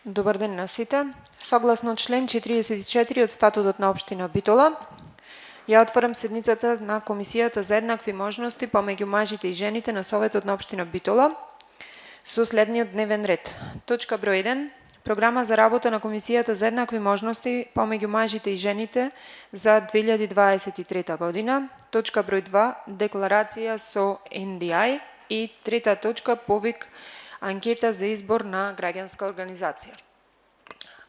Добар ден на сите. Согласно член 44 од статутот на општина Битола, ја отварам седницата на Комисијата за еднакви можности помеѓу мажите и жените на Советот на општина Битола со следниот дневен ред. Точка број 1. Програма за работа на Комисијата за еднакви можности помеѓу мажите и жените за 2023 година. Точка број 2. Декларација со NDI и трета точка повик анкета за избор на граѓанска организација.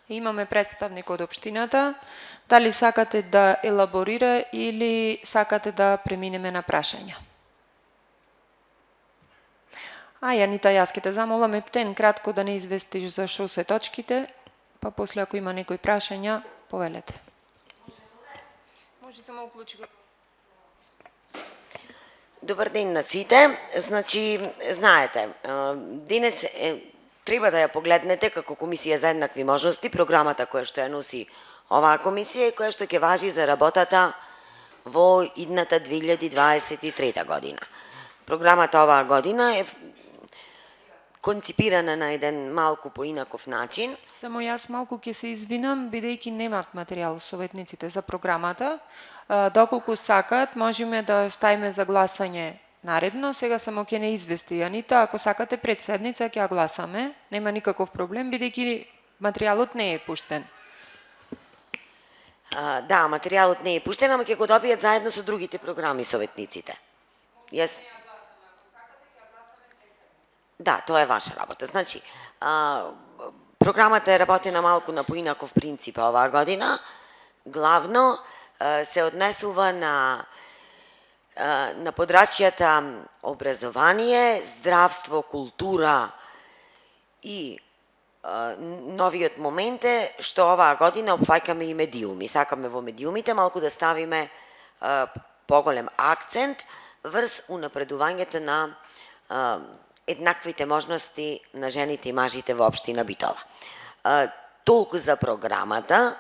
Имаме представник од општината. Дали сакате да елаборира или сакате да преминеме на прашања? Јанита, јас ќе те замолам Ептен кратко да не известиш за шо се точките, па после ако има некои прашања, повелете. Може само уклучи го. Добар ден на сите. Значи, знаете, денес треба да ја погледнете како Комисија за еднакви можности, програмата која што ја носи оваа комисија и која што ќе важи за работата во идната 2023 година. Програмата оваа година е конципирана на еден малку поинаков начин. Само јас малку ќе се извинам, бидејќи немаат материјал советниците за програмата. Доколку сакат, можеме да ставиме за гласање наредно. Сега само ќе не извести Јанита. Ако сакате пред седница ќе ја гласаме. Нема никаков проблем, бидејќи материјалот не е пуштен. Да, материјалот не е пуштен, ама ќе го добијат заедно со другите програми советниците. Да, тоа е ваша работа. Значи, програмата е работена малку на поинаков принцип оваа година. Главно се однесува на подрачјата образование, здравство, култура и новиот момент е што оваа година опфаќаме и медиуми. Сакаме во медиумите малку да ставиме поголем акцент врз унапредувањето на еднаквите можности на жените и мажите во општина Битола. Толку за програмата.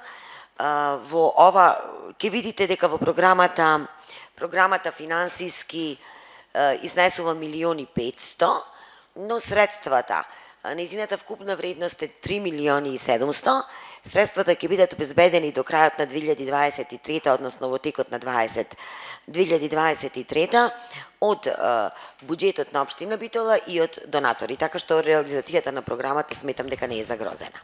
Во ова ќе видите дека во програмата финансиски изнесува 1.500.000, но средствата, нејзината вкупна вредност е 3.700.000. Средствата ќе бидат обезбедени до крајот на 2023, односно во текот на 2023 од буџетот на општина Битола и од донатори, така што реализацијата на програмата сметам дека не е загрозена.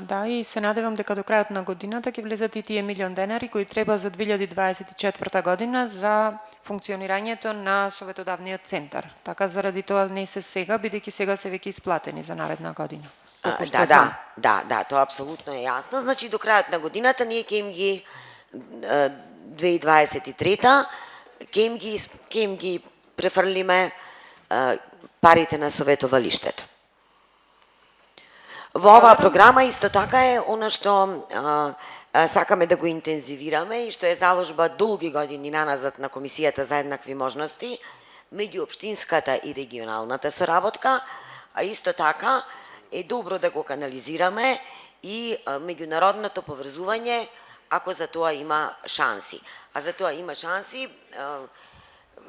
Да, и се надевам дека до крајот на годината ќе влезат и тие 1.000.000 денари кои треба за 2024 година за функционирањето на Советодавниот центар. Така заради тоа не се сега, бидејќи сега се веќе исплатени за наредна година. Да, тоа апсолутно е јасно. Значи до крајот на годината ние ќе им ги 2023 ќе им ги префрлиме парите на советовалиштето. Во оваа програма исто така е она што сакаме да го интензивираме и што е заложба долги години наназад на Комисијата за еднакви можности меѓу општинската и регионалната соработка, а исто така е добро да го канализираме и меѓународното поврзување ако за тоа има шанси. А за тоа има шанси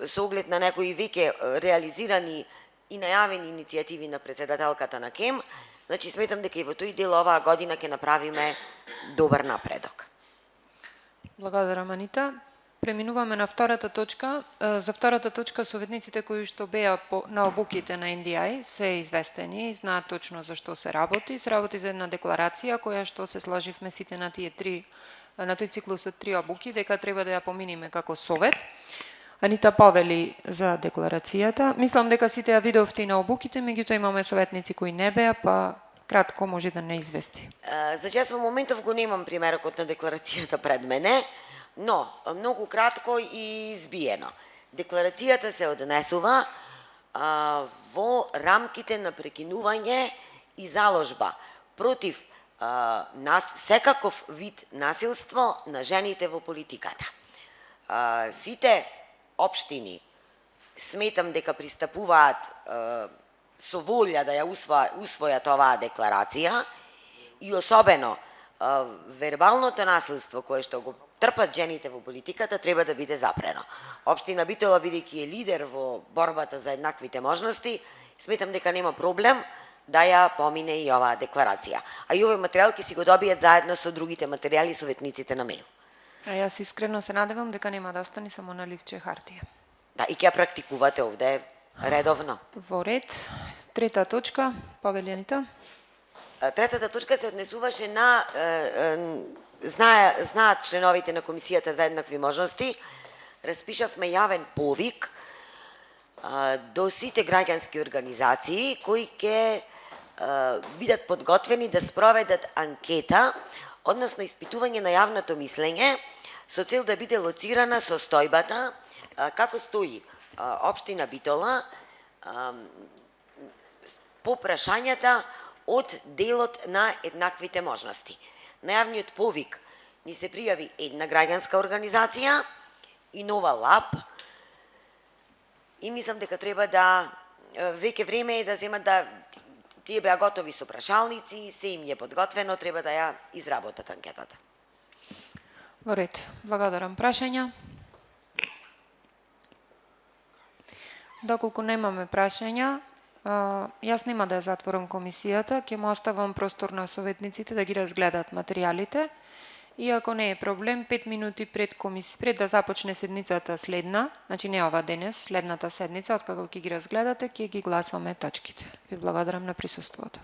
со оглед на некои веќе реализирани и најавени иницијативи на председателката на КЕМ. Значи, сметам дека и во тој дел оваа година ќе направиме добар напредок. Благодарам, Анита. Преминуваме на втората точка. За втората точка, советниците кои што беа на обуките на NDI се известени и знаат точно за што се работи. Се работи за една декларација која што се сложивме сите на тој циклус од 3 обуки, дека треба да ја поминиме како совет. Анита повели за декларацијата. Мислам дека сите ја видовте и на обуките, меѓутоа имаме советници кои не беа, па кратко може да не извести. За јас во моментов го немам примерокот на декларацијата пред мене, но многу кратко и избиено. Декларацијата се однесува во рамките на прекинување и заложба против секаков вид насилство на жените во политиката. Сите општини сметам дека пристапуваат со волја да ја усвојат оваа декларација и особено вербалното насилство кое што го трпат жените во политиката треба да биде запрено. Општина Битола, бидејќи е лидер во борбата за еднаквите можности, сметам дека нема проблем да ја помине и оваа декларација. А и овој материјал ќе си го добијат заедно со другите материјали советниците на мејл. А јас искрено се надевам дека нема да остане само на ливче хартија. Да, и ќе ја практикувате овде редовно. Во ред, трета точка, повелјанита. Третата точка се однесуваше на знаат членовите на Комисијата за еднакви можности, распишавме јавен повик до сите граѓански организации кои ќе бидат подготвени да спроведат анкета, односно испитување на јавното мислење, со цел да биде лоцирана состојбата, како стои општина Битола по прашањата од делот на еднаквите можности. На јавниот повик ни се пријави една граѓанска организација и нова ЛАП, и мислам дека треба да веќе време е да земат да тие беа готови со прашалници, се им е подготвено, треба да ја изработат анкетата. Во ред, благодарам. Прашања? Доколку немаме прашања, јас нема да ја затворам комисијата, ќе му оставам простор на советниците да ги разгледаат материјалите и ако не е проблем, 5 минути пред да започне седницата следна, значи не ова денес, следната седница, откако ќе ги разгледате, ќе ги гласаме точките. Ви благодарам на присуството.